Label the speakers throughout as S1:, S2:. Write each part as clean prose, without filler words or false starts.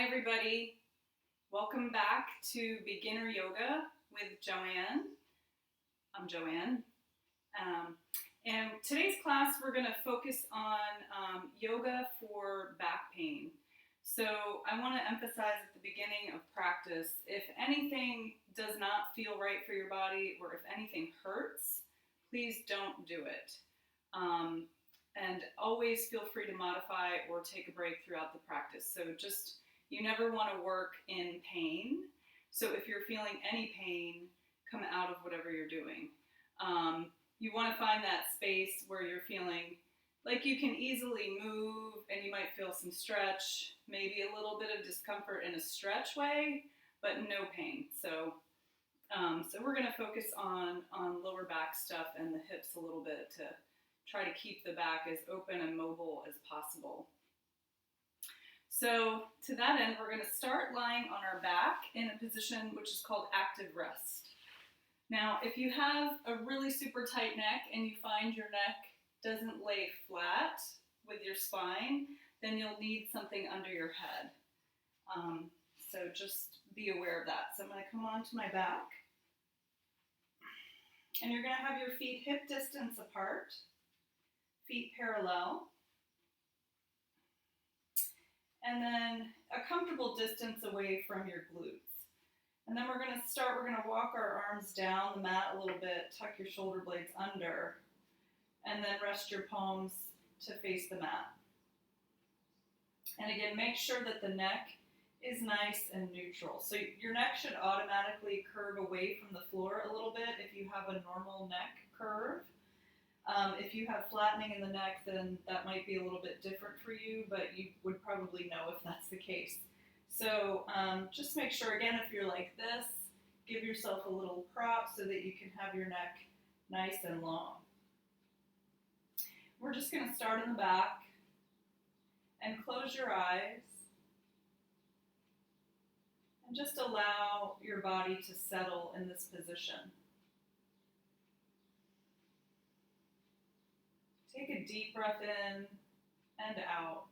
S1: everybody. Welcome back to Beginner Yoga with Joanne. I'm Joanne. And today's class we're going to focus on yoga for back pain. So I want to emphasize at the beginning of practice, if anything does not feel right for your body or if anything hurts, please don't do it. And always feel free to modify or take a break throughout the practice. So you never want to work in pain. So if you're feeling any pain, come out of whatever you're doing. You want to find that space where you're feeling like you can easily move and you might feel some stretch, maybe a little bit of discomfort in a stretch way, but no pain. So we're going to focus on lower back stuff and the hips a little bit to try to keep the back as open and mobile as possible. So to that end, we're going to start lying on our back in a position which is called active rest. Now, if you have a really super tight neck and you find your neck doesn't lay flat with your spine, then you'll need something under your head. So just be aware of that. So I'm going to come onto my back. And you're going to have your feet hip distance apart, feet parallel. And then a comfortable distance away from your glutes. And then we're going to walk our arms down the mat a little bit, tuck your shoulder blades under, and then rest your palms to face the mat. And again, make sure that the neck is nice and neutral. So your neck should automatically curve away from the floor a little bit if you have a normal neck curve. If you have flattening in the neck, then that might be a little bit different for you, but you would probably know if that's the case. So just make sure, again, if you're like this, give yourself a little prop so that you can have your neck nice and long. We're just going to start in the back and close your eyes and just allow your body to settle in this position. Take a deep breath in and out.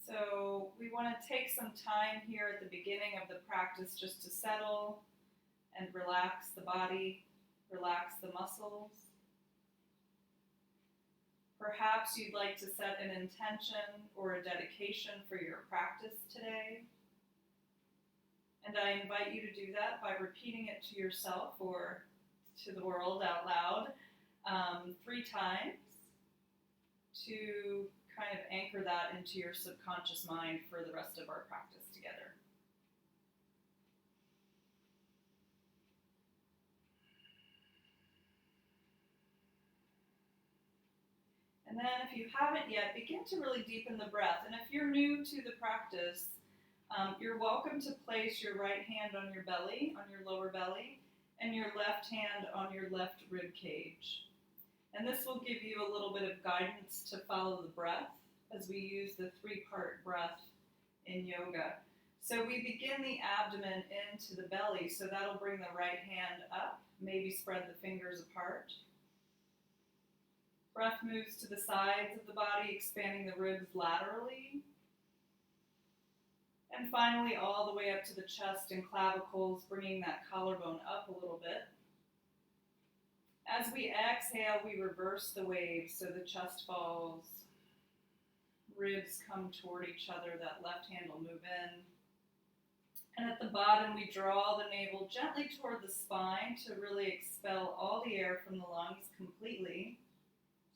S1: So we want to take some time here at the beginning of the practice just to settle and relax the body, relax the muscles. Perhaps you'd like to set an intention or a dedication for your practice today. And I invite you to do that by repeating it to yourself or to the world out loud 3 times to kind of anchor that into your subconscious mind for the rest of our practice together. And then if you haven't yet, begin to really deepen the breath. And if you're new to the practice, you're welcome to place your right hand on your belly, on your lower belly, and your left hand on your left rib cage. And this will give you a little bit of guidance to follow the breath as we use the 3-part breath in yoga. So we begin the abdomen into the belly, so that'll bring the right hand up, maybe spread the fingers apart. Breath moves to the sides of the body, expanding the ribs laterally. And finally, all the way up to the chest and clavicles, bringing that collarbone up a little bit. As we exhale, we reverse the wave, so the chest falls, ribs come toward each other, that left hand will move in. And at the bottom, we draw the navel gently toward the spine to really expel all the air from the lungs completely.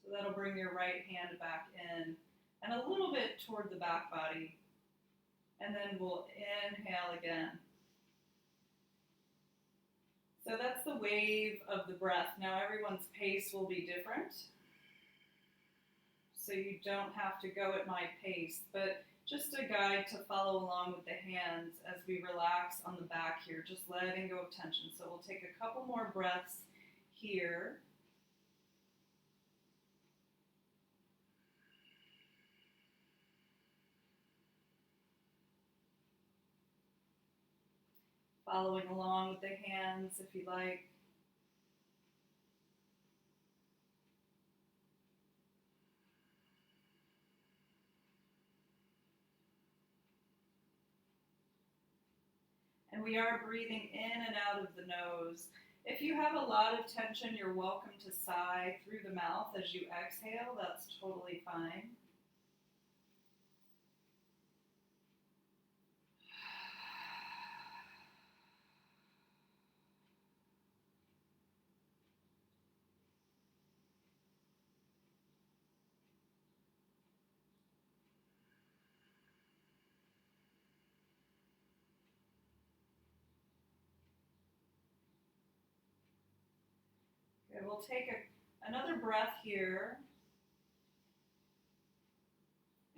S1: So that'll bring your right hand back in and a little bit toward the back body. And then we'll inhale again. So that's the wave of the breath. Now everyone's pace will be different. So you don't have to go at my pace, but just a guide to follow along with the hands as we relax on the back here, just letting go of tension. So we'll take a couple more breaths here. Following along with the hands if you like. we are breathing in and out of the nose. If you have a lot of tension, you're welcome to sigh through the mouth as you exhale. That's totally fine. Okay, we'll take another breath here.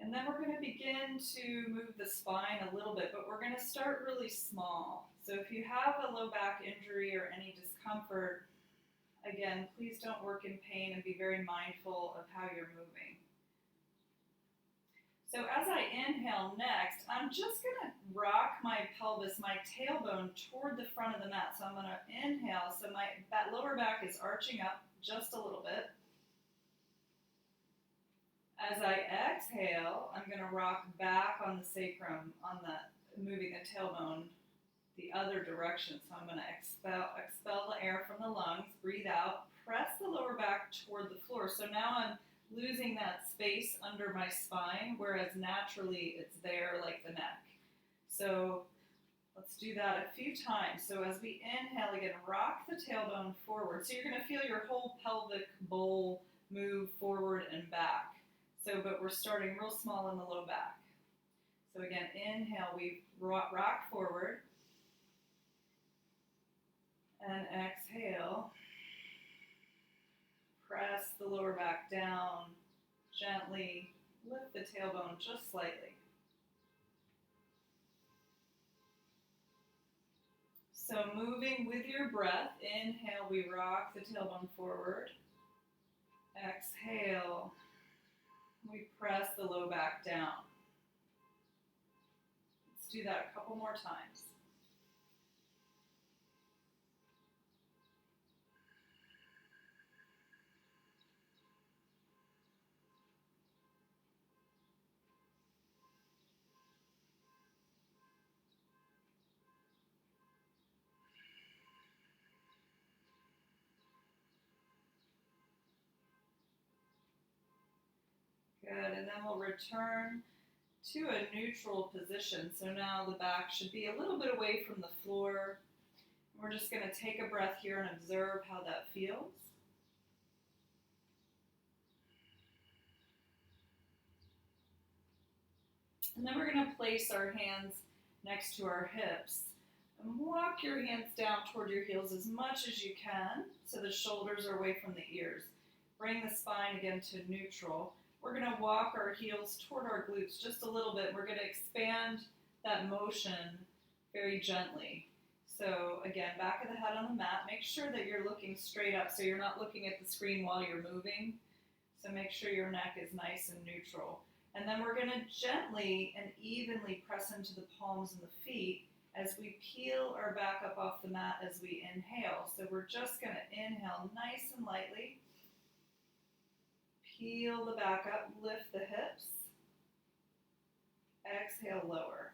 S1: And then we're going to begin to move the spine a little bit, but we're going to start really small. So if you have a low back injury or any discomfort, again, please don't work in pain and be very mindful of how you're moving. So as I inhale next, I'm just going to rock my pelvis, my tailbone toward the front of the mat. So I'm going to inhale, so that lower back is arching up just a little bit. As I exhale, I'm going to rock back on the sacrum, moving the tailbone the other direction. So I'm going to expel the air from the lungs, breathe out, press the lower back toward the floor. So now I'm losing that space under my spine, whereas naturally it's there like the neck. So let's do that a few times. So as we inhale again, rock the tailbone forward. So you're going to feel your whole pelvic bowl move forward and back. So, but we're starting real small in the low back. So again, inhale, we rock forward. And exhale. Press the lower back down. Gently lift the tailbone just slightly. So moving with your breath, inhale, we rock the tailbone forward. Exhale. We press the low back down. Let's do that a couple more times. Good, and then we'll return to a neutral position. So now the back should be a little bit away from the floor. We're just going to take a breath here and observe how that feels. And then we're going to place our hands next to our hips and walk your hands down toward your heels as much as you can so the shoulders are away from the ears. Bring the spine again to neutral. We're going to walk our heels toward our glutes just a little bit. We're going to expand that motion very gently. So again, back of the head on the mat. Make sure that you're looking straight up so you're not looking at the screen while you're moving. So make sure your neck is nice and neutral. And then we're going to gently and evenly press into the palms and the feet as we peel our back up off the mat as we inhale. So we're just going to inhale nice and lightly. Peel the back up, lift the hips. Exhale, lower.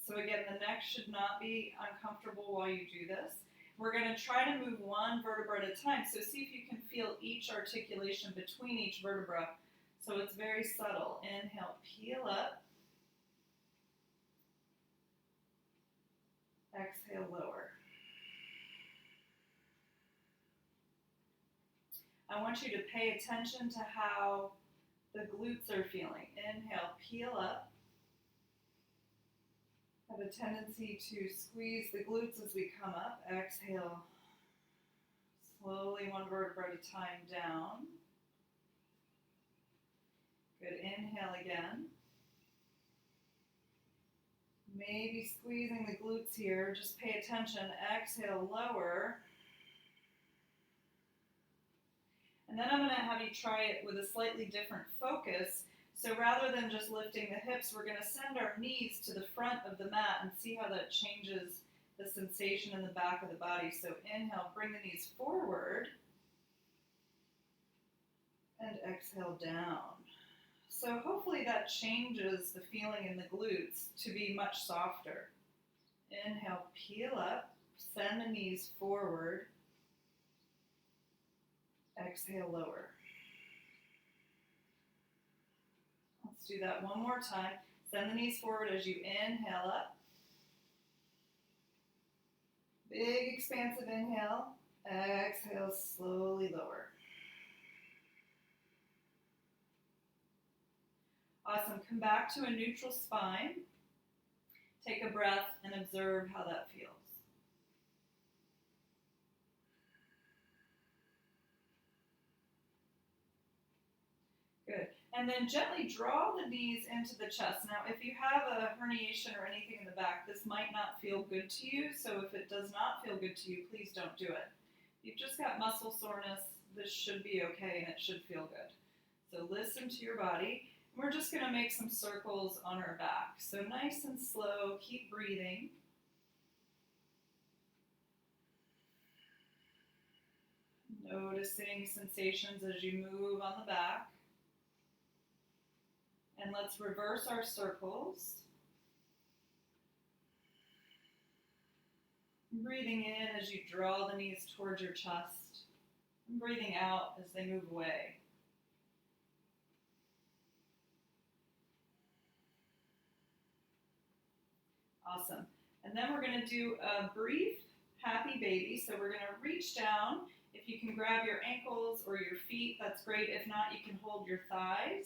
S1: So again, the neck should not be uncomfortable while you do this. We're going to try to move one vertebra at a time. So see if you can feel each articulation between each vertebra. So it's very subtle. Inhale, peel up. Exhale, lower. I want you to pay attention to how the glutes are feeling. Inhale, peel up. Have a tendency to squeeze the glutes as we come up. Exhale, slowly one vertebra at a time down. Good, inhale again. Maybe squeezing the glutes here, just pay attention. Exhale, lower. And then I'm going to have you try it with a slightly different focus. So rather than just lifting the hips, we're going to send our knees to the front of the mat and see how that changes the sensation in the back of the body. So inhale, bring the knees forward. And exhale down. So hopefully that changes the feeling in the glutes to be much softer. Inhale, peel up, send the knees forward. Exhale, lower. Let's do that one more time. Send the knees forward as you inhale up. Big expansive inhale. Exhale, slowly lower. Awesome. Come back to a neutral spine. Take a breath and observe how that feels. Good. And then gently draw the knees into the chest. Now, if you have a herniation or anything in the back, this might not feel good to you. So if it does not feel good to you, please don't do it. If you've just got muscle soreness, this should be okay and it should feel good. So listen to your body. We're just going to make some circles on our back. So nice and slow, keep breathing. Noticing sensations as you move on the back. And let's reverse our circles. Breathing in as you draw the knees towards your chest. And breathing out as they move away. Awesome. And then we're going to do a brief happy baby. So we're going to reach down. If you can grab your ankles or your feet, that's great. If not, you can hold your thighs.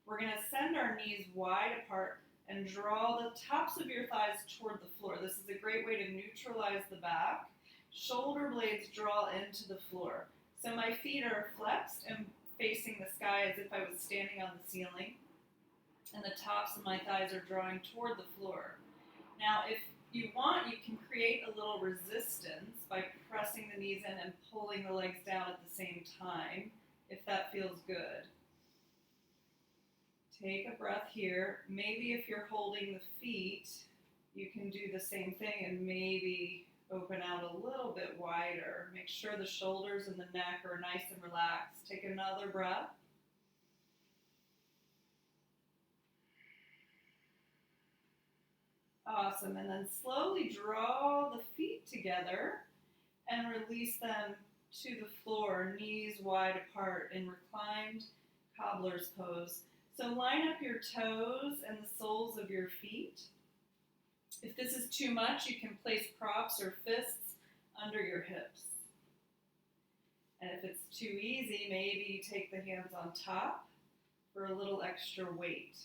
S1: We're going to send our knees wide apart and draw the tops of your thighs toward the floor. This is a great way to neutralize the back. Shoulder blades draw into the floor. So my feet are flexed and facing the sky as if I was standing on the ceiling. And the tops of my thighs are drawing toward the floor. Now, if you want, you can create a little resistance by pressing the knees in and pulling the legs down at the same time, if that feels good. Take a breath here. Maybe if you're holding the feet, you can do the same thing and maybe open out a little bit wider. Make sure the shoulders and the neck are nice and relaxed. Take another breath. Awesome. And then slowly draw the feet together and release them to the floor, knees wide apart in reclined cobbler's pose. So line up your toes and the soles of your feet. If this is too much, you can place props or fists under your hips. And if it's too easy, maybe take the hands on top for a little extra weight.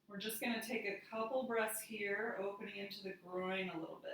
S1: We're just going to take a couple breaths here, opening into the groin a little bit.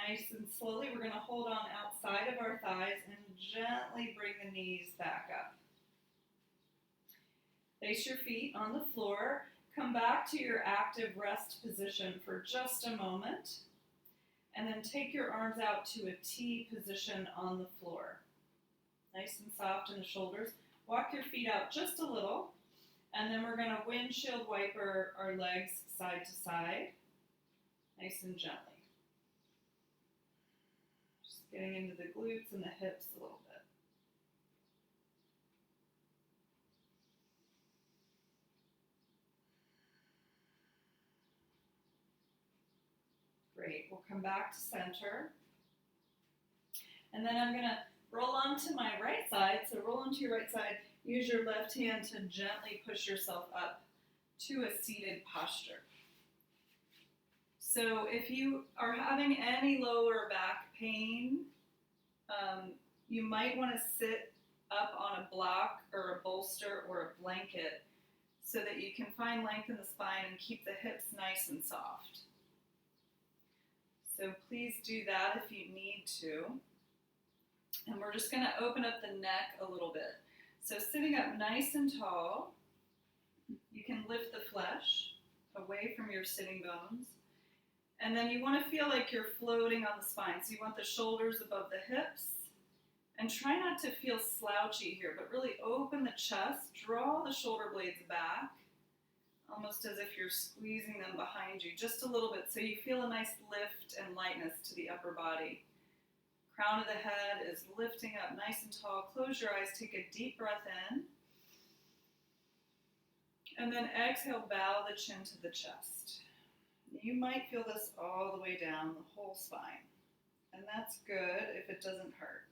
S1: Nice and slowly, we're going to hold on outside of our thighs and gently bring the knees back up. Place your feet on the floor. Come back to your active rest position for just a moment. And then take your arms out to a T position on the floor. Nice and soft in the shoulders. Walk your feet out just a little. And then we're going to windshield wiper our legs side to side. Nice and gently. Getting into the glutes and the hips a little bit. Great, we'll come back to center. And then I'm gonna roll onto my right side. So roll onto your right side. Use your left hand to gently push yourself up to a seated posture. So if you are having any lower back pain, you might want to sit up on a block or a bolster or a blanket so that you can find length in the spine and keep the hips nice and soft. So please do that if you need to. And we're just going to open up the neck a little bit. So sitting up nice and tall, you can lift the flesh away from your sitting bones. And then you want to feel like you're floating on the spine. So you want the shoulders above the hips And try not to feel slouchy here, but really open the chest, draw the shoulder blades back, almost as if you're squeezing them behind you just a little bit so you feel a nice lift and lightness to the upper body. Crown of the head is lifting up nice and tall. Close your eyes, take a deep breath in. And then exhale, bow the chin to the chest. You might feel this all the way down the whole spine. And that's good if it doesn't hurt.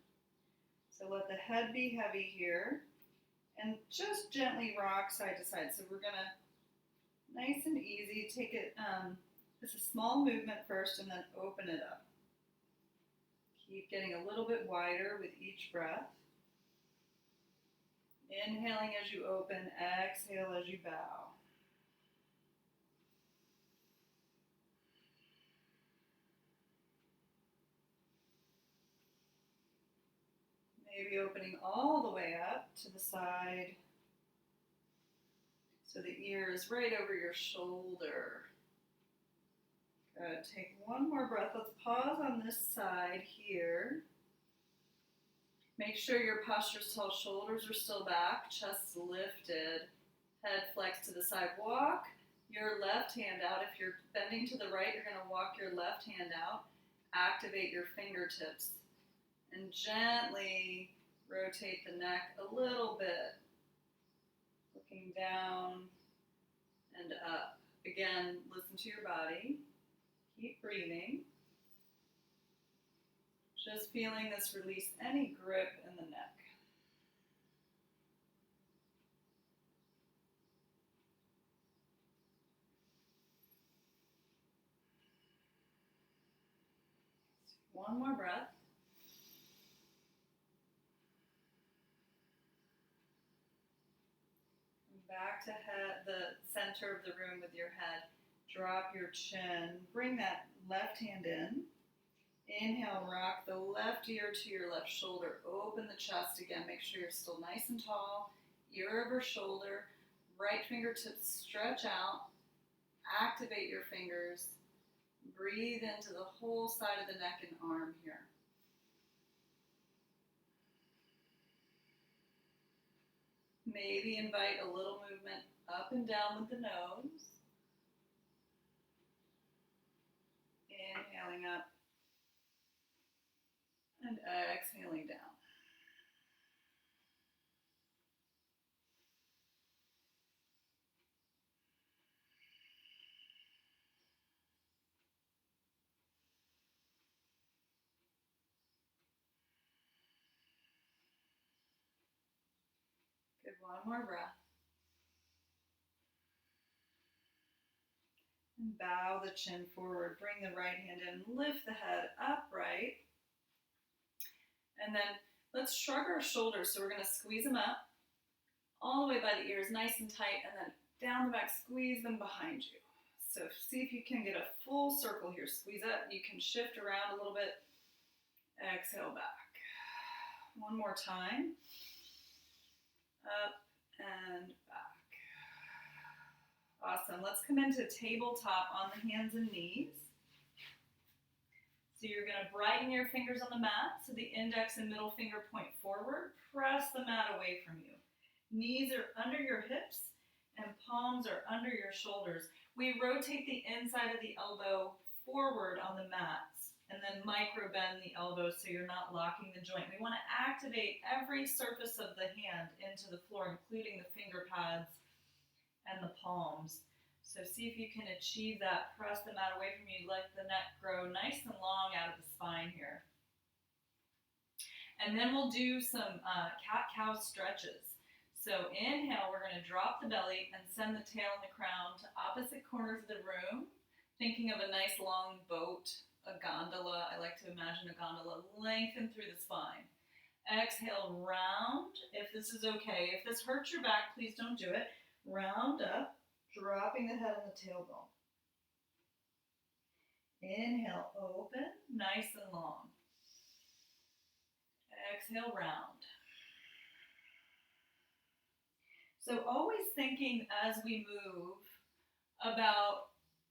S1: So let the head be heavy here. And just gently rock side to side. So we're going to, nice and easy, take it, it's a small movement first and then open it up. Keep getting a little bit wider with each breath. Inhaling as you open, exhale as you bow. Maybe opening all the way up to the side so the ear is right over your shoulder. Good. Take one more breath. Let's pause on this side here. Make sure your posture's tall, shoulders are still back, chest lifted, head flexed to the side. Walk your left hand out. If you're bending to the right, you're going to walk your left hand out. Activate your fingertips and gently rotate the neck a little bit, looking down and up. Again, listen to your body. Keep breathing. Just feeling this release any grip in the neck. One more breath. Back to the center of the room with your head. Drop your chin. Bring that left hand in. Inhale, rock the left ear to your left shoulder. Open the chest again. Make sure you're still nice and tall. Ear over shoulder. Right fingertips stretch out. Activate your fingers. Breathe into the whole side of the neck and arm here. Maybe invite a little movement up and down with the nose. Inhaling up. And exhaling down. Good, one more breath. And bow the chin forward. Bring the right hand in. Lift the head upright. And then let's shrug our shoulders. So we're going to squeeze them up all the way by the ears, nice and tight, and then down the back, squeeze them behind you. So see if you can get a full circle here. Squeeze up. You can shift around a little bit. Exhale back. One more time. Up and back. Awesome. Let's come into tabletop on the hands and knees. So you're going to brighten your fingers on the mat so the index and middle finger point forward. Press the mat away from you. Knees are under your hips and palms are under your shoulders. We rotate the inside of the elbow forward on the mats and then micro bend the elbows so you're not locking the joint. We want to activate every surface of the hand into the floor, including the finger pads and the palms. So see if you can achieve that. Press the mat away from you. Let the neck grow nice and long out of the spine here. And then we'll do some cat-cow stretches. So inhale, we're going to drop the belly and send the tail and the crown to opposite corners of the room. Thinking of a nice long boat, a gondola. I like to imagine a gondola. Lengthen through the spine. Exhale, round. If this is okay. If this hurts your back, please don't do it. Round up. Dropping the head on the tailbone. Inhale, open, nice and long. Exhale, round. So always thinking as we move about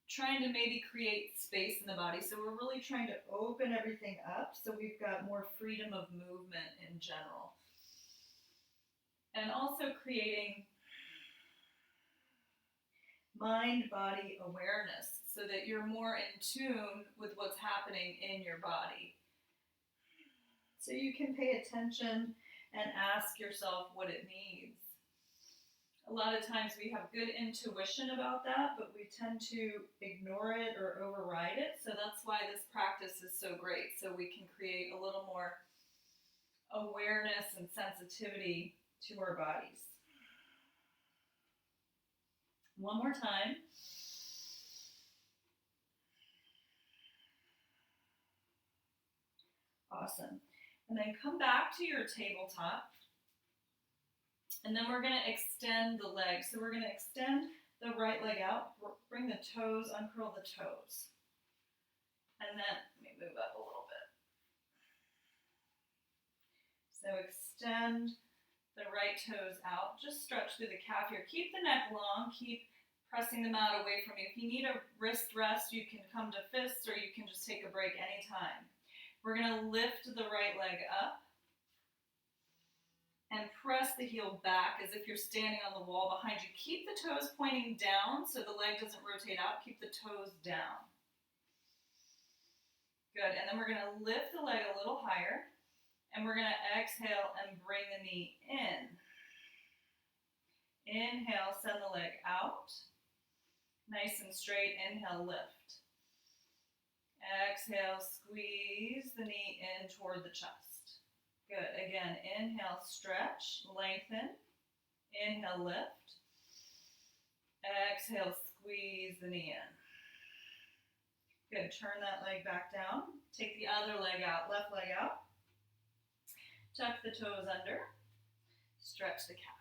S2: trying to maybe create space in the body. So we're really trying to open everything up so we've got more freedom of movement in general. And also creating mind-body awareness so that you're more in tune with what's happening in your body. So you can pay attention and ask yourself what it needs. A lot of times we have good intuition about that, but we tend to ignore it or override it. So that's why this practice is so great. So we can create a little more awareness and sensitivity to our bodies. One more time. Awesome. And then come back to your tabletop. And then we're going to extend the leg. So we're going to extend the right leg out. Bring the toes, uncurl the toes. And then, let me move up a little bit. So extend the right toes out. Just stretch through the calf here. Keep the neck long. Keep pressing them out away from you. If you need a wrist rest, you can come to fists or you can just take a break anytime. We're going to lift the right leg up and press the heel back as if you're standing on the wall behind you. Keep the toes pointing down so the leg doesn't rotate out. Keep the toes down. Good. And then we're going to lift the leg a little higher. And we're going to exhale and bring the knee in. Inhale, send the leg out. Nice and straight. Inhale, lift. Exhale, squeeze the knee in toward the chest. Good. Again, inhale, stretch, lengthen. Inhale, lift. Exhale, squeeze the knee in. Good. Turn that leg back down. Take the other leg out, left leg out. Tuck the toes under. Stretch the calf.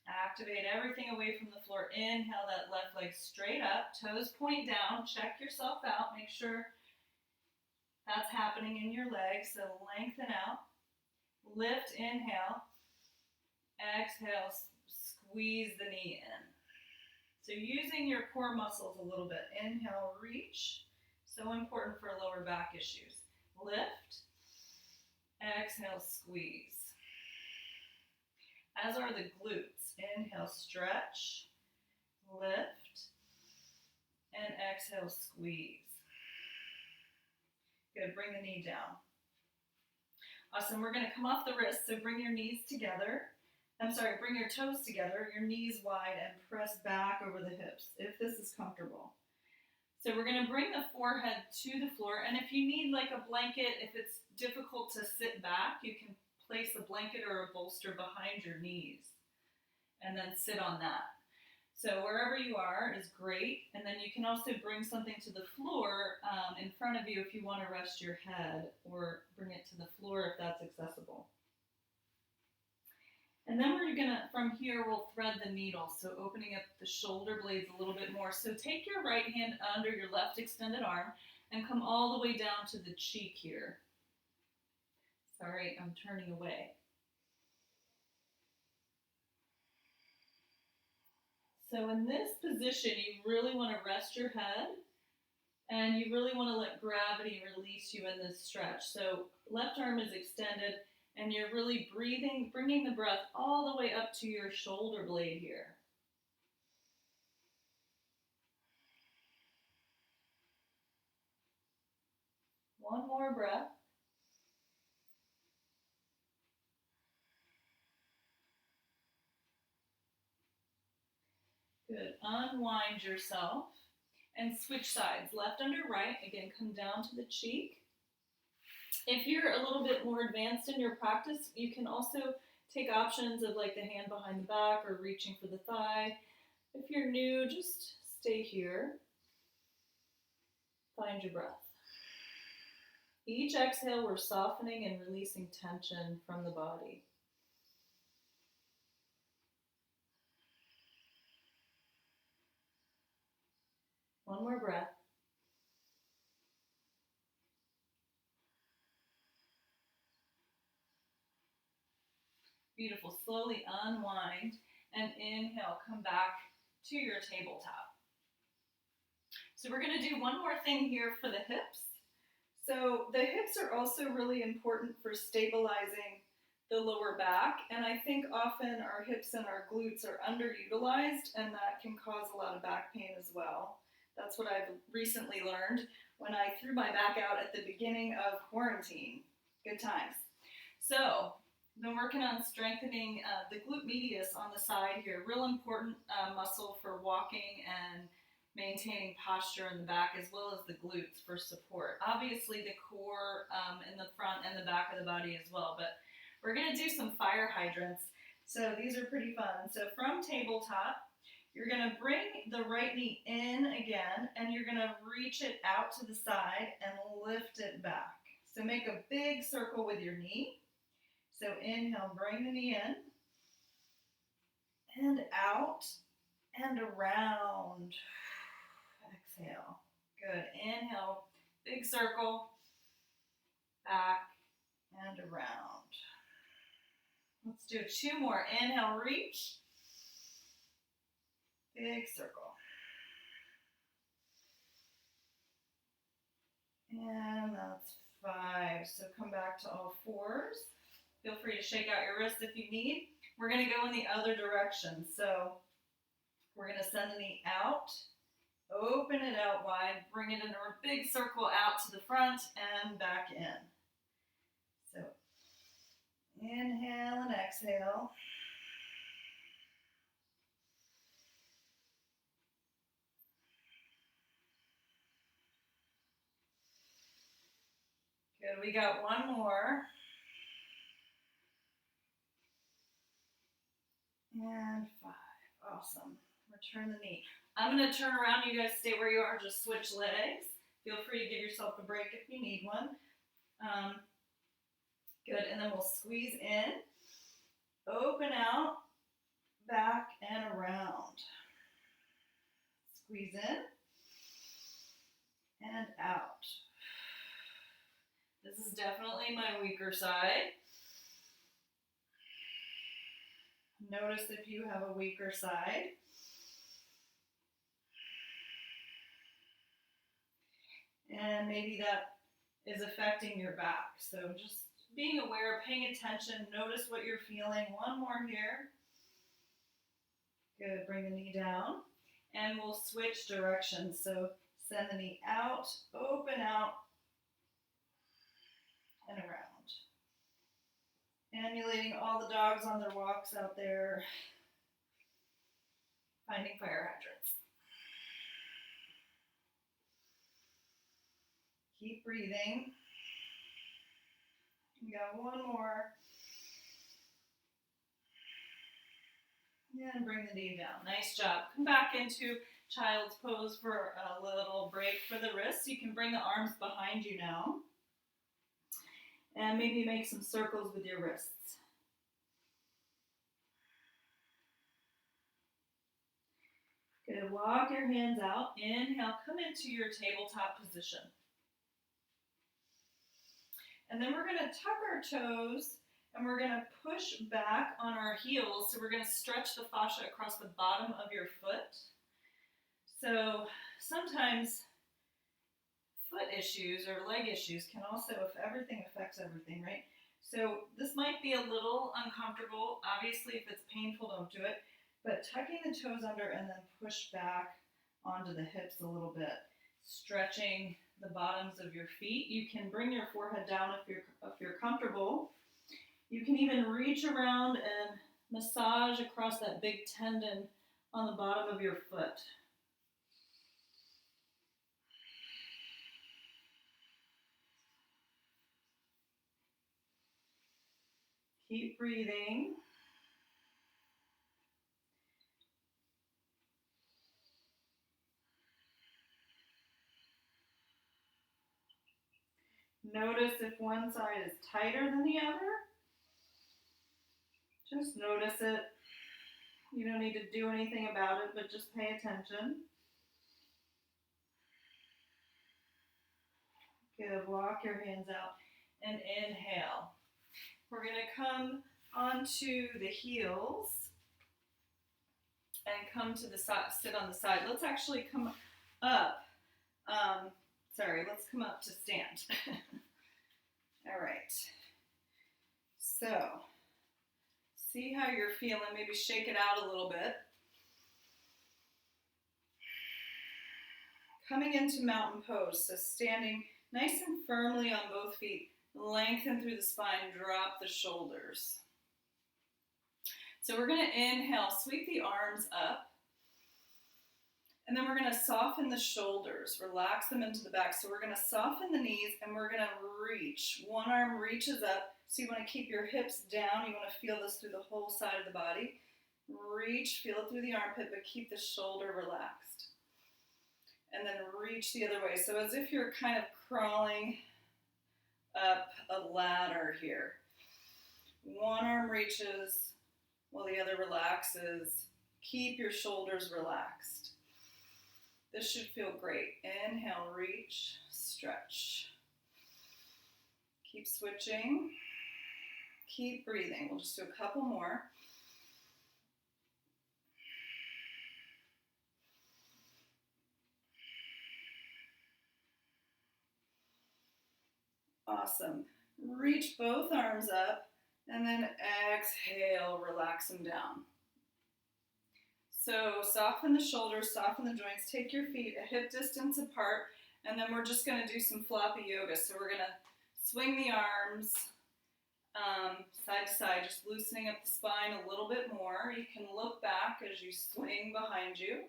S2: Activate everything away from the floor. Inhale that left leg straight up. Toes point down. Check yourself out. Make sure that's happening in your legs. So lengthen out. Lift, inhale. Exhale, squeeze the knee in. So using your core muscles a little bit. Inhale, reach. So important for lower back issues. Lift. Exhale, squeeze. As are the glutes. Inhale, stretch. Lift. And exhale, squeeze. Good, bring the knee down. Awesome, we're gonna come off the wrists, so bring your knees together. Bring your toes together, your knees wide, and press back over the hips, if this is comfortable. So we're gonna bring the forehead to the floor, and if you need like a blanket, if it's difficult to sit back, you can place a blanket or a bolster behind your knees, and then sit on that. So wherever you are is great, and then you can also bring something to the floor in front of you if you want to rest your head, or bring it to the floor if that's accessible. And then we're gonna, from here, we'll thread the needle, so opening up the shoulder blades a little bit more. So take your right hand under your left extended arm and come all the way down to the cheek here. Sorry, I'm turning away. So in this position, you really want to rest your head, and you really want to let gravity release you in this stretch. So left arm is extended, and you're really breathing, bringing the breath all the way up to your shoulder blade here. One more breath. Good. Unwind yourself and switch sides. Left under right. Again, come down to the cheek. If you're a little bit more advanced in your practice, you can also take options of like the hand behind the back or reaching for the thigh. If you're new, just stay here. Find your breath. Each exhale, we're softening and releasing tension from the body. One more breath. Beautiful. Slowly unwind and inhale. Come back to your tabletop. So we're going to do one more thing here for the hips. So the hips are also really important for stabilizing the lower back, and I think often our hips and our glutes are underutilized, and that can cause a lot of back pain as well. That's what I've recently learned when I threw my back out at the beginning of quarantine. Good times. So, been working on strengthening the glute medius on the side here. Real important muscle for walking and maintaining posture in the back, as well as the glutes for support. Obviously the core in the front and the back of the body as well, but we're going to do some fire hydrants. So these are pretty fun. So from tabletop, you're going to bring the right knee in again, and you're going to reach it out to the side and lift it back. So make a big circle with your knee. So inhale, bring the knee in, and out, and around. Exhale. Good. Inhale, big circle, back, and around. Let's do 2 more. Inhale, reach, big circle. And that's 5. So come back to all 4s. Feel free to shake out your wrist if you need. We're going to go in the other direction. So we're going to send the knee out, open it out wide, bring it in a big circle out to the front and back in. So inhale and exhale. Good, we got 1 more. And 5, awesome. Return the knee. I'm going to turn around, you guys stay where you are, just switch legs. Feel free to give yourself a break if you need one. Good, and then we'll squeeze in, open out, back and around. Squeeze in and out. This is definitely my weaker side. Notice if you have a weaker side. And maybe that is affecting your back. So just being aware, paying attention, notice what you're feeling. 1 more here. Good, bring the knee down. And we'll switch directions. So send the knee out, open out, and around. Emulating all the dogs on their walks out there, finding fire hydrants. Keep breathing. We got 1 more. And bring the knee down. Nice job. Come back into child's pose for a little break for the wrists. You can bring the arms behind you now. And maybe make some circles with your wrists. Good. Walk your hands out. Inhale. Come into your tabletop position. And then we're going to tuck our toes and we're going to push back on our heels. So we're going to stretch the fascia across the bottom of your foot. So sometimes foot issues or leg issues can also, if everything affects everything, right? So this might be a little uncomfortable. Obviously, if it's painful, don't do it. But tucking the toes under and then push back onto the hips a little bit, stretching the bottoms of your feet. You can bring your forehead down if you're comfortable. You can even reach around and massage across that big tendon on the bottom of your foot. Keep breathing. Notice if one side is tighter than the other. Just notice it. You don't need to do anything about it, but just pay attention. Good. Walk your hands out and inhale. We're going to come onto the heels.
S1: and come to the side, sit on the side. Let's actually come up. Let's come up to stand. All right. So, see how you're feeling. Maybe shake it out a little bit. Coming into mountain pose, so standing nice and firmly on both feet. Lengthen through the spine, drop the shoulders. So we're going to inhale, sweep the arms up. And then we're going to soften the shoulders, relax them into the back. So we're going to soften the knees and we're going to reach. One arm reaches up. So you want to keep your hips down. You want to feel this through the whole side of the body. Reach, feel it through the armpit, but keep the shoulder relaxed. And then reach the other way. So as if you're kind of crawling up a ladder here. One arm reaches while the other relaxes. Keep your shoulders relaxed. This should feel great. Inhale, reach, stretch. Keep switching. Keep breathing. We'll just do a couple more. Awesome. Reach both arms up and then exhale, relax them down. So soften the shoulders, soften the joints, take your feet a hip distance apart, and then we're just going to do some floppy yoga. So we're going to swing the arms side to side, just loosening up the spine a little bit more. You can look back as you swing behind you.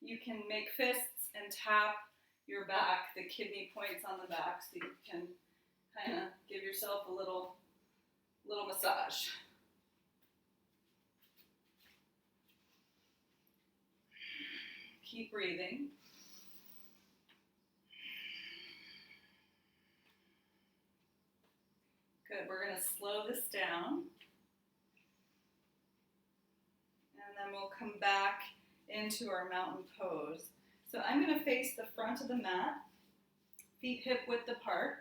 S1: You can make fists and tap your back, the kidney points on the back, so you can kind of give yourself a little massage. Keep breathing. Good, we're going to slow this down. And then we'll come back into our mountain pose. So I'm going to face the front of the mat, feet hip width apart.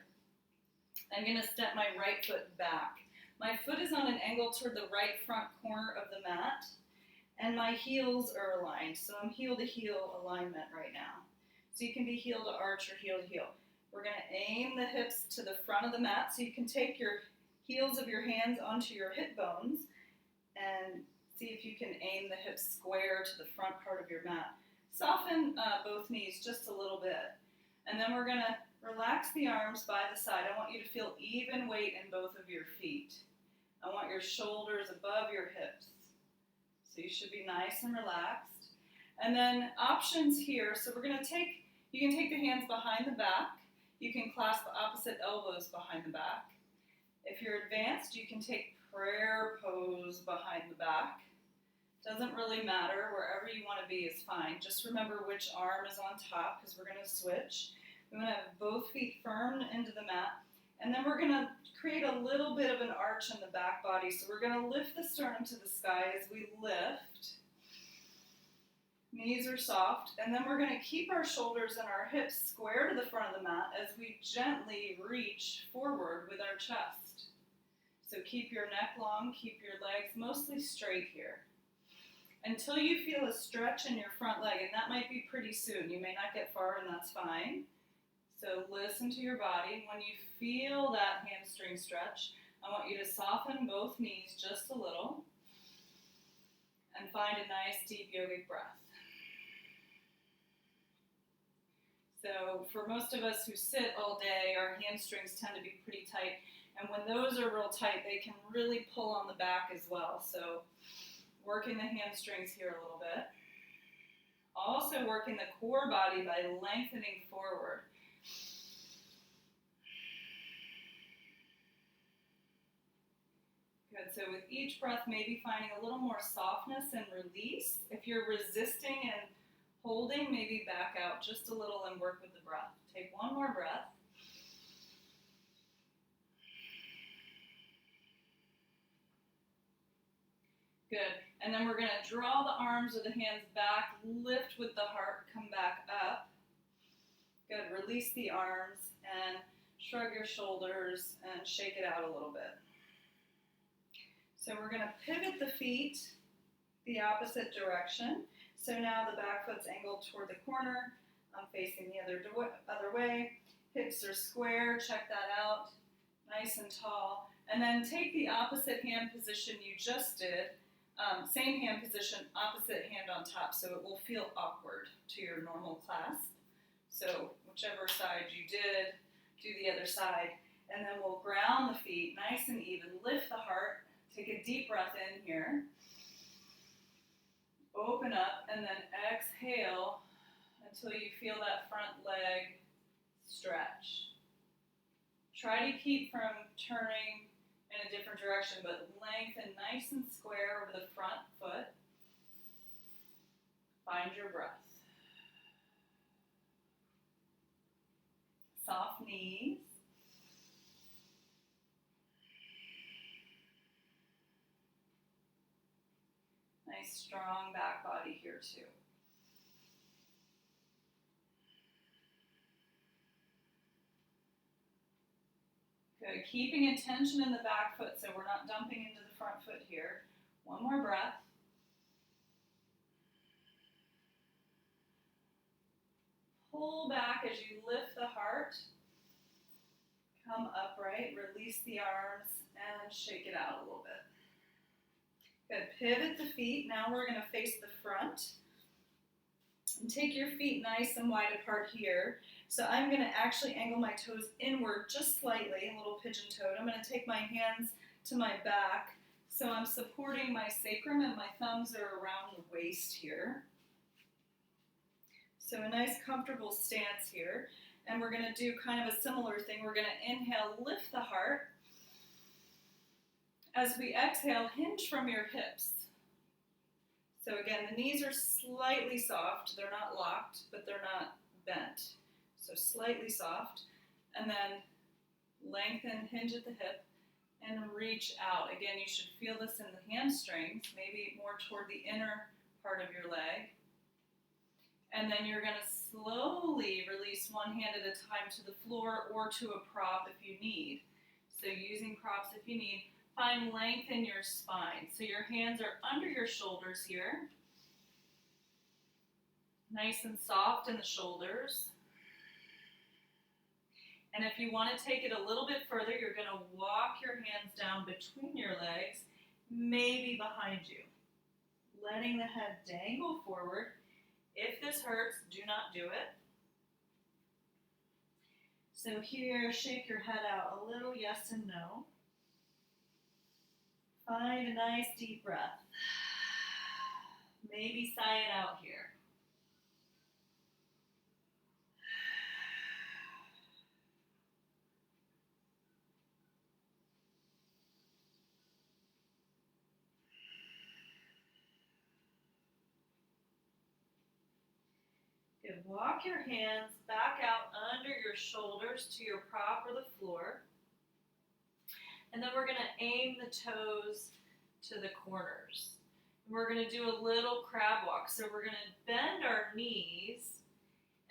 S1: I'm going to step my right foot back. My foot is on an angle toward the right front corner of the mat, and my heels are aligned. So I'm heel to heel alignment right now. So you can be heel to arch or heel to heel. We're going to aim the hips to the front of the mat, so you can take your heels of your hands onto your hip bones and see if you can aim the hips square to the front part of your mat. Soften both knees just a little bit. And then we're going to relax the arms by the side. I want you to feel even weight in both of your feet. I want your shoulders above your hips. So you should be nice and relaxed. And then options here. So we're going to you can take the hands behind the back. You can clasp the opposite elbows behind the back. If you're advanced, you can take prayer pose behind the back. Doesn't really matter. Wherever you want to be is fine. Just remember which arm is on top because we're going to switch. We want to have both feet firm into the mat. And then we're going to create a little bit of an arch in the back body. So we're going to lift the sternum to the sky as we lift. Knees are soft. And then we're going to keep our shoulders and our hips square to the front of the mat as we gently reach forward with our chest. So keep your neck long, keep your legs mostly straight here. Until you feel a stretch in your front leg, and that might be pretty soon. You may not get far, and that's fine. So listen to your body. When you feel that hamstring stretch, I want you to soften both knees just a little and find a nice deep yogic breath. So for most of us who sit all day, our hamstrings tend to be pretty tight. And when those are real tight, they can really pull on the back as well. So working the hamstrings here a little bit. Also working the core body by lengthening forward. Good, so with each breath, maybe finding a little more softness and release. If you're resisting and holding, maybe back out just a little and work with the breath. Take one more breath. Good, and then we're going to draw the arms or the hands back, lift with the heart, come back up. Good, release the arms and shrug your shoulders and shake it out a little bit. So we're going to pivot the feet
S2: the opposite direction. So now the back foot's angled toward the corner. I'm facing the other way. Hips are square, check that out, nice and tall. And then take the opposite hand position you just did, same hand position, opposite hand on top, so it will feel awkward to your normal clasp. So whichever side you did, do the other side. And then we'll ground the feet nice and even, lift the heart, take a deep breath in here. Open up and then exhale until you feel that front leg stretch. Try to keep from turning in a different direction, but lengthen nice and square over the front foot. Find your breath. Soft knees. Nice strong back body here too. Good. Keeping attention in the back foot so we're not dumping into the front foot here. One more breath. Pull back as you lift the heart. Come upright, release the arms, and shake it out a little bit. Good. Pivot the feet. Now we're going to face the front. And take your feet nice and wide apart here. So I'm going to actually angle my toes inward just slightly, a little pigeon-toed. I'm going to take my hands to my back. So I'm supporting my sacrum and my thumbs are around the waist here. So a nice comfortable stance here. And we're going to do kind of a similar thing. We're going to inhale, lift the heart. As we exhale, hinge from your hips. So again, the knees are slightly soft. They're not locked, but they're not bent. So slightly soft. And then lengthen, hinge at the hip, and reach out. Again, you should feel this in the hamstrings, maybe more toward the inner part of your leg. And then you're going to slowly release one hand at a time to the floor or to a prop if you need. So using props if you need. Find length in your spine. So your hands are under your shoulders here. Nice and soft in the shoulders. And if you want to take it a little bit further, you're going to walk your hands down between your legs, maybe behind you. Letting the head dangle forward. If this hurts, do not do it. So here, shake your head out a little, yes and no. Find a nice deep breath. Maybe sigh it out here. Good. Walk your hands back out under your shoulders to your prop or the floor. And then we're going to aim the toes to the corners. We're going to do a little crab walk. So we're going to bend our knees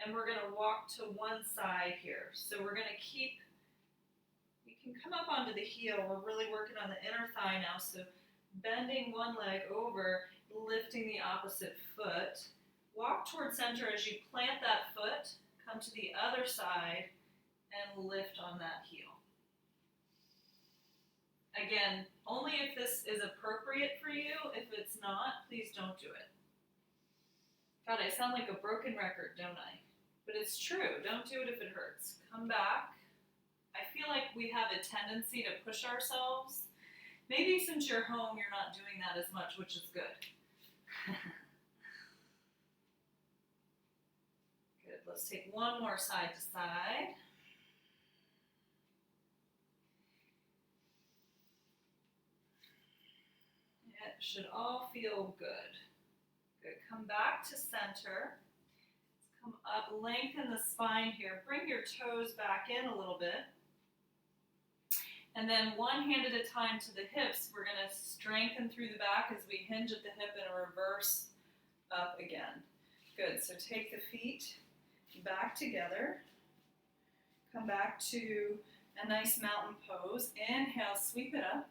S2: and we're going to walk to one side here. So we're going to keep, you can come up onto the heel. We're really working on the inner thigh now. So bending one leg over, lifting the opposite foot. Walk toward center as you plant that foot, come to the other side, and lift on that heel. Again, only if this is appropriate for you. If it's not, please don't do it. God, I sound like a broken record, don't I? But it's true. Don't do it if it hurts. Come back. I feel like we have a tendency to push ourselves. Maybe since you're home, you're not doing that as much, which is good. Good. Let's take one more side to side. It should all feel good. Good. Come back to center. Let's come up, lengthen the spine here. Bring your toes back in a little bit. And then one hand at a time to the hips. We're going to strengthen through the back as we hinge at the hip and reverse up again. Good. So take the feet back together. Come back to a nice mountain pose. Inhale, sweep it up.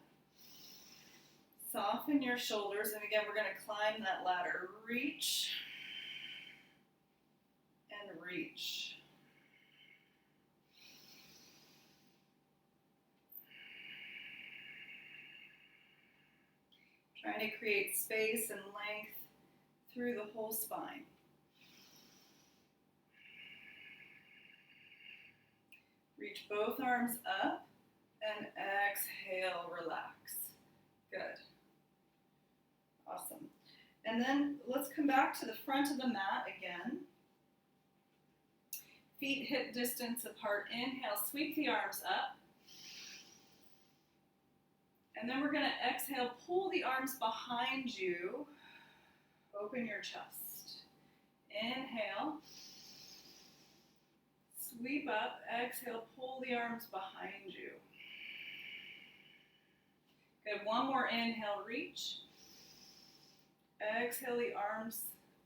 S1: Soften your shoulders, and again, we're going to climb that ladder. Reach and reach. Trying to create space and length through the whole spine. Reach both arms up and exhale, relax. Good. Awesome. And then let's come back to the front of the mat again. Feet hip distance apart. Inhale, sweep the arms up. And then we're going to exhale, pull the arms behind you. Open your chest. Inhale. Sweep up. Exhale, pull the arms behind you. Good. One more inhale, reach. Exhale, the arms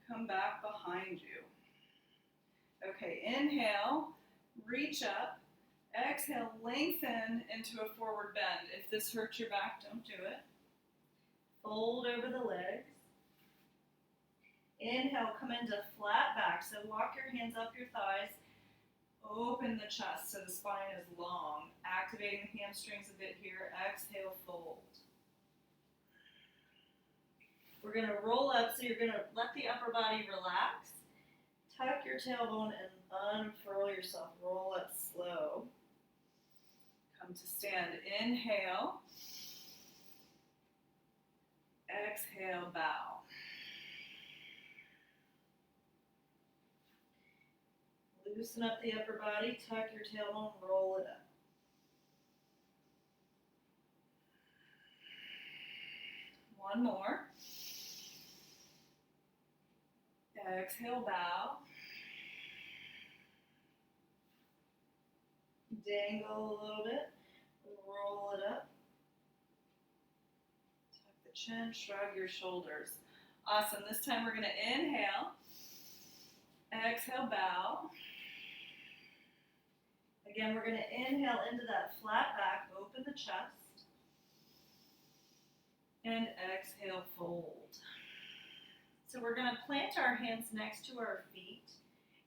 S1: come back behind you. Okay, inhale, reach up. Exhale, lengthen into a forward bend. If this hurts your back, don't do it.
S2: Fold over the legs. Inhale, come into flat back. So walk your hands up your thighs. Open the chest so the spine is long. Activating the hamstrings a bit here. Exhale, fold. We're going to roll up, so you're going to let the upper body relax. Tuck your tailbone and unfurl yourself. Roll up slow.
S1: Come to stand. Inhale. Exhale, bow.
S2: Loosen up the upper body, tuck your tailbone, roll it up.
S1: One more. Exhale, bow.
S2: Dangle a little bit, roll it up.
S1: Tuck the chin, shrug your shoulders. Awesome. This time we're going to inhale. Exhale, bow.
S2: Again, we're going to inhale into that flat back, open the chest.
S1: And exhale, fold.
S2: So we're going to plant our hands next to our feet,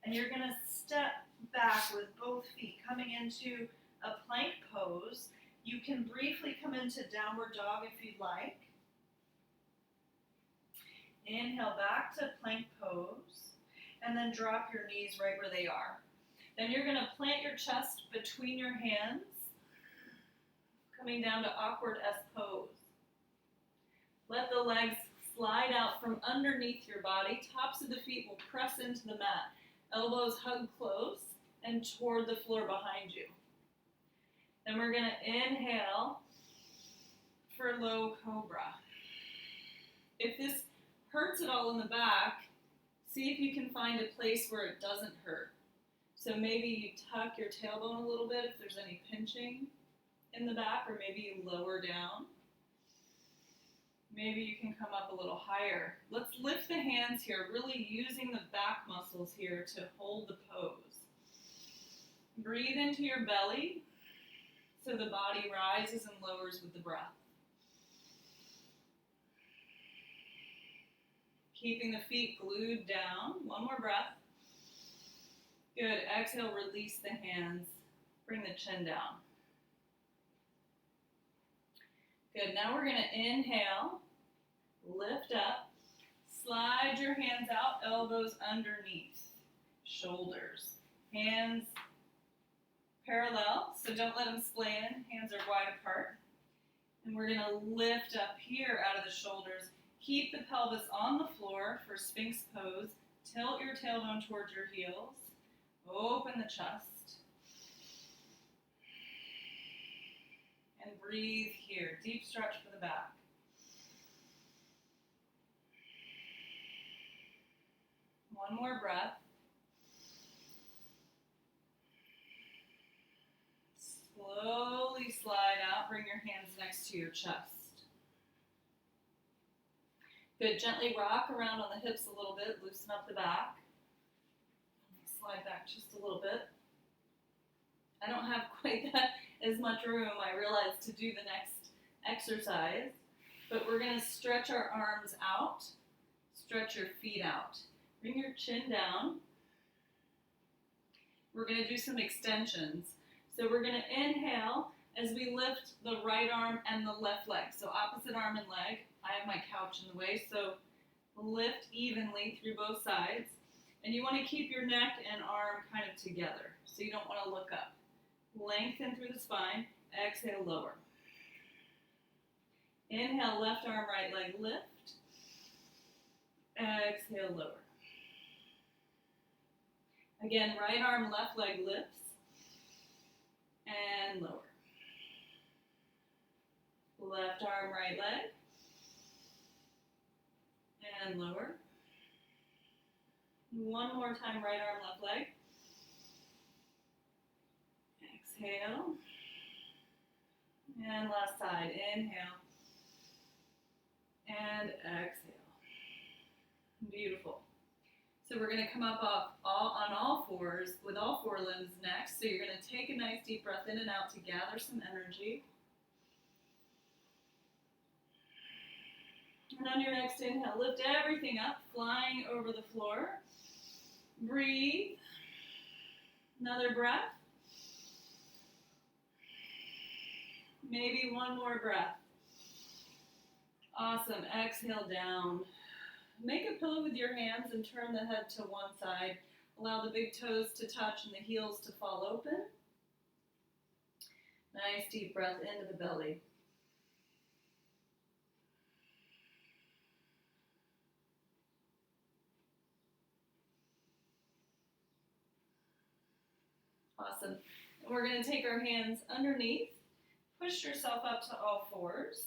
S2: and you're going to step back with both feet coming into a plank pose. You can briefly come into downward dog if you'd like. Inhale back to plank pose, and then drop your knees right where they are. Then you're going to plant your chest between your hands, coming down to awkward S pose. Let the legs slide out from underneath your body. Tops of the feet will press into the mat. Elbows hug close and toward the floor behind you. Then we're going to inhale for low cobra. If this hurts at all in the back, see if you can find a place where it doesn't hurt. So maybe you tuck your tailbone a little bit if there's any pinching in the back, or maybe you lower down. Maybe you can come up a little higher. Let's lift the hands here, really using the back muscles here to hold the pose. Breathe into your belly so the body rises and lowers with the breath. Keeping the feet glued down. One more breath. Good. Exhale, release the hands. Bring the chin down. Good. Now we're going to inhale, lift up, slide your hands out, elbows underneath, shoulders, hands parallel, so don't let them splay in, hands are wide apart. And we're going to lift up here out of the shoulders. Keep the pelvis on the floor for Sphinx pose. Tilt your tailbone towards your heels. Open the chest. And breathe here. Deep stretch for the back. One more breath. Slowly slide out. Bring your hands next to your chest. Good. Gently rock around on the hips a little bit. Loosen up the back. Slide back just a little bit. I don't have quite that as much room, I realize, to do the next exercise. but we're going to stretch our arms out, stretch your feet out. Bring your chin down. We're going to do some extensions. So we're going to inhale as we lift the right arm and the left leg. So opposite arm and leg. I have my couch in the way, so lift evenly through both sides. And you want to keep your neck and arm kind of together, so you don't want to look up. Lengthen through the spine. Exhale, lower. Inhale, left arm, right leg, lift. Exhale, lower. Again, right arm, left leg lifts. And lower. Left arm, right leg. And lower. One more time, right arm, left leg. Exhale. And last side, inhale. And exhale. Beautiful. So we're going to come up on all fours with all four limbs next. So you're going to take a nice deep breath in and out to gather some energy. And on your next inhale, lift everything up, flying over the floor. Breathe. Another breath. Maybe one more breath. Awesome. Exhale down. Make a pillow with your hands and turn the head to one side. Allow the big toes to touch and the heels to fall open. Nice deep breath into the belly. Awesome. And we're going to take our hands underneath. Push yourself up to all fours.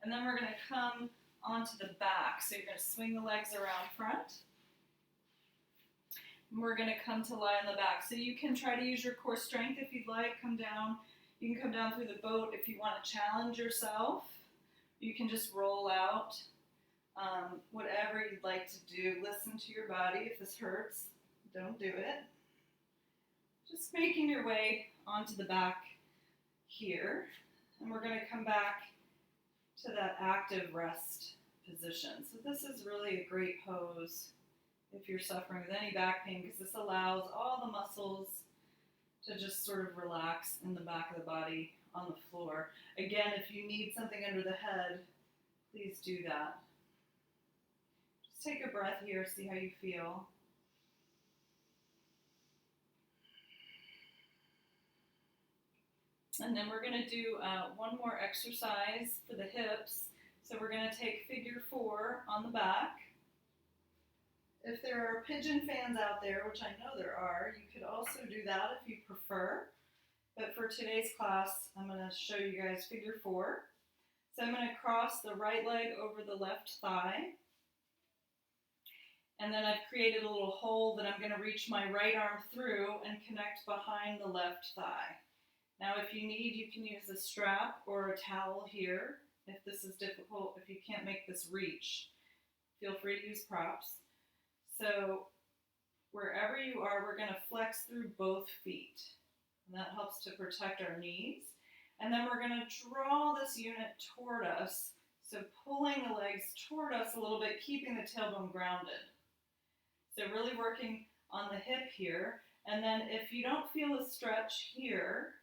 S2: And then we're going to come onto the back. So you're going to swing the legs around front. And we're going to come to lie on the back. So you can try to use your core strength if you'd like. Come down. You can come down through the boat if you want to challenge yourself. You can just roll out. Whatever you'd like to do. Listen to your body. If this hurts, don't do it. Just making your way onto the back here. And we're going to come back to that active rest position. So this is really a great pose if you're suffering with any back pain, because this allows all the muscles to just sort of relax in the back of the body on the floor. Again, if you need something under the head, please do that. Just take a breath here, see how you feel. And then we're going to do one more exercise for the hips. So we're going to take figure 4 on the back. If there are pigeon fans out there, which I know there are, you could also do that if you prefer. But for today's class, I'm going to show you guys figure 4. So I'm going to cross the right leg over the left thigh. And then I've created a little hole that I'm going to reach my right arm through and connect behind the left thigh. Now, if you need, you can use a strap or a towel here. If this is difficult, if you can't make this reach, feel free to use props. So wherever you are, we're going to flex through both feet. And that helps to protect our knees. And then we're going to draw this unit toward us. So pulling the legs toward us a little bit, keeping the tailbone grounded. So really working on the hip here. And then if you don't feel a stretch here,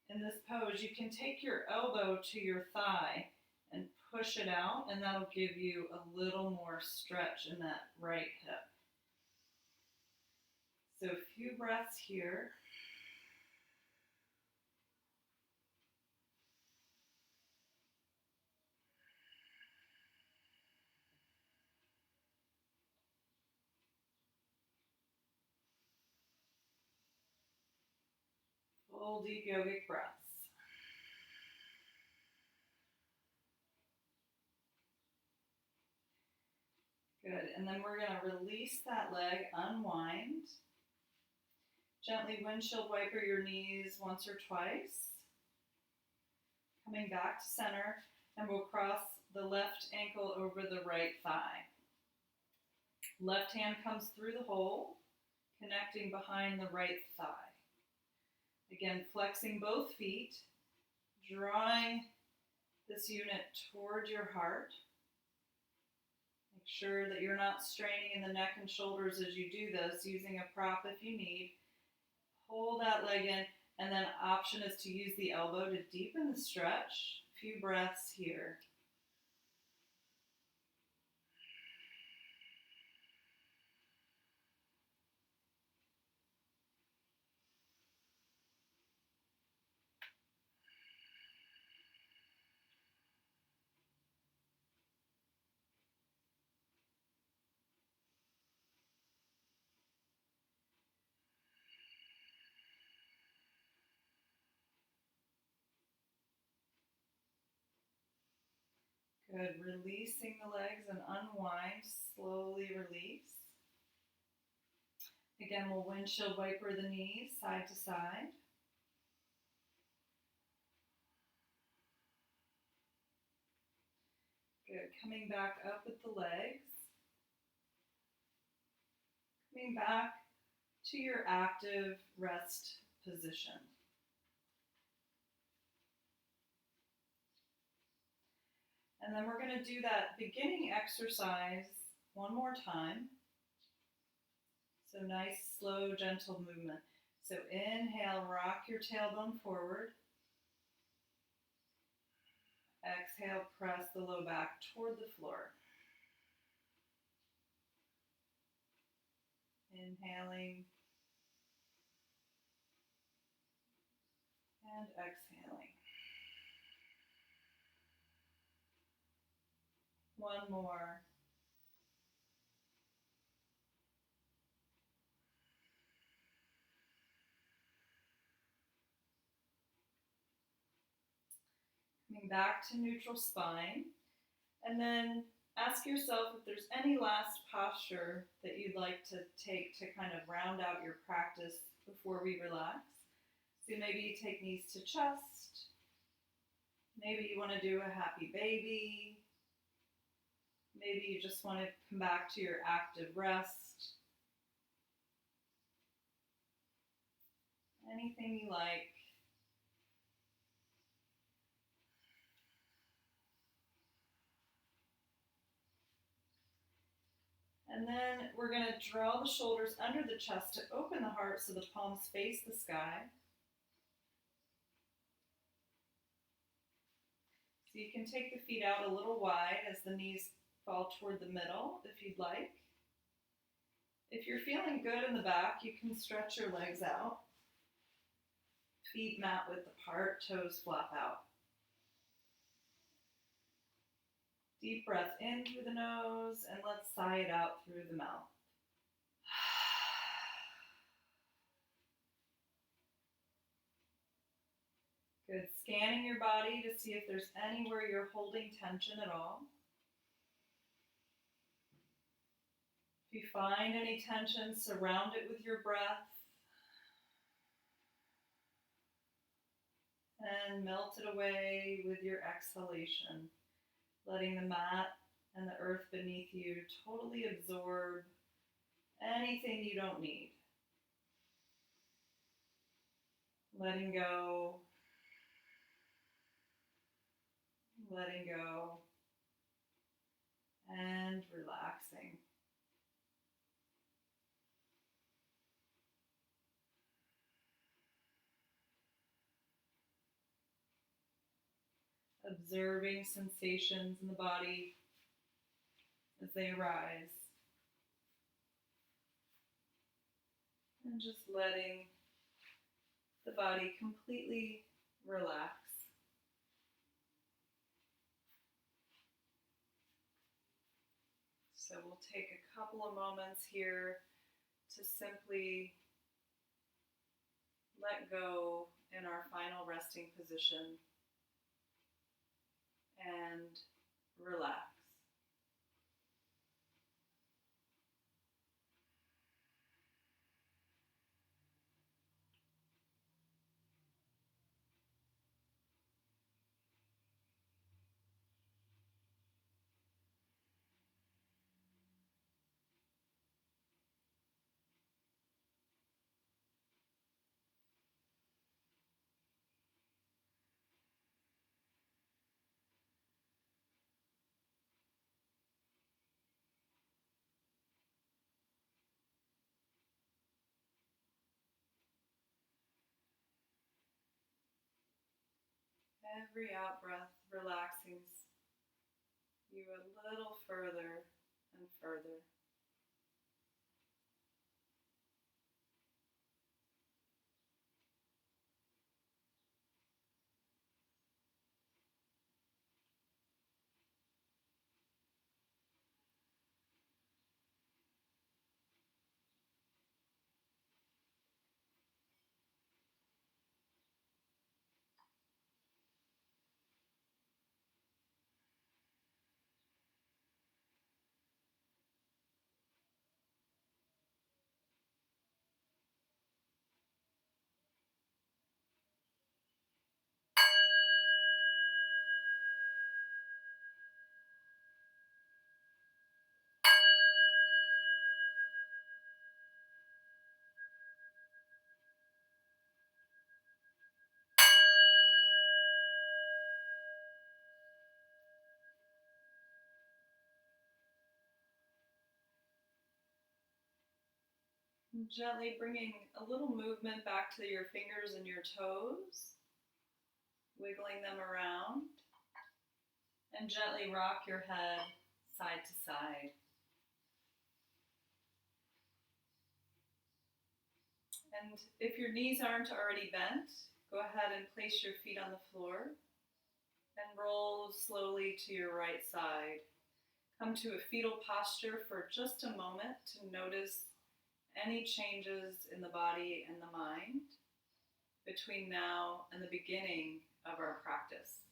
S2: in this pose, you can take your elbow to your thigh and push it out, and that'll give you a little more stretch in that right hip. So a few breaths here. Full deep yogic breaths. Good, and then we're going to release that leg, unwind. Gently windshield wiper your knees once or twice. Coming back to center, and we'll cross the left ankle over the right thigh. Left hand comes through the hole, connecting behind the right thigh. Again, flexing both feet, drawing this unit toward your heart. Make sure that you're not straining in the neck and shoulders as you do this, using a prop if you need. Pull that leg in, and then option is to use the elbow to deepen the stretch. A few breaths here. Good. Releasing the legs and unwind. Slowly release. Again, we'll windshield wiper the knees side to side. Good. Coming back up with the legs. Coming back to your active rest position. And then we're going to do that beginning exercise one more time. So nice, slow, gentle movement. So inhale, rock your tailbone forward. Exhale, press the low back toward the floor. Inhaling and exhaling. One more. Coming back to neutral spine. And then ask yourself if there's any last posture that you'd like to take to kind of round out your practice before we relax. So maybe you take knees to chest. Maybe you want to do a happy baby. Maybe you just want to come back to your active rest. Anything you like. And then we're going to draw the shoulders under the chest to open the heart so the palms face the sky. So you can take the feet out a little wide as the knees fall toward the middle if you'd like. If you're feeling good in the back, you can stretch your legs out. Feet mat width apart, toes flap out. Deep breath in through the nose, and let's sigh it out through the mouth. Good. Scanning your body to see if there's anywhere you're holding tension at all. If you find any tension, surround it with your breath. And melt it away with your exhalation, letting the mat and the earth beneath you totally absorb anything you don't need. Letting go, and relaxing. Observing sensations in the body as they arise. And just letting the body completely relax. So we'll take a couple of moments here to simply let go in our final resting position and relax.
S1: every out breath relaxing you a little further and further. Gently bringing a little movement back to your fingers and your toes, wiggling them around, and gently rock your head side to side. And if your knees aren't already bent, go ahead and place your feet on the floor and roll slowly to your right side. Come to a fetal posture for just a moment to notice any changes in the body and the mind between now and the beginning of our practice.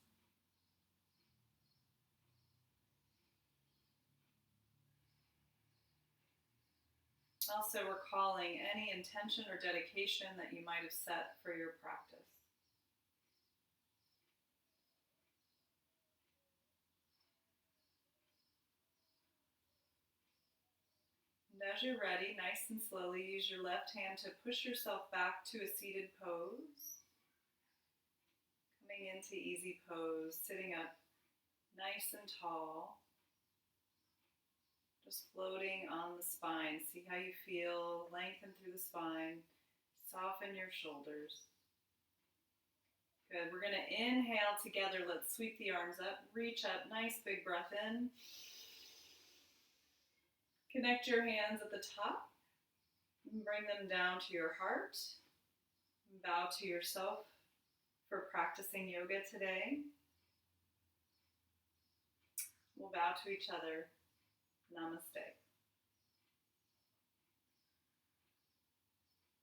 S1: Also recalling any intention or dedication that you might have set for your practice. And as you're ready, nice and slowly, use your left hand to push yourself back to a seated pose. Coming into easy pose, sitting up nice and tall. Just floating on the spine. See how you feel. Lengthen through the spine. Soften your shoulders. Good. We're going to inhale together. Let's sweep the arms up. Reach up. Nice big breath in. Connect your hands at the top. And bring them down to your heart. Bow to yourself for practicing yoga today. We'll bow to each other. Namaste.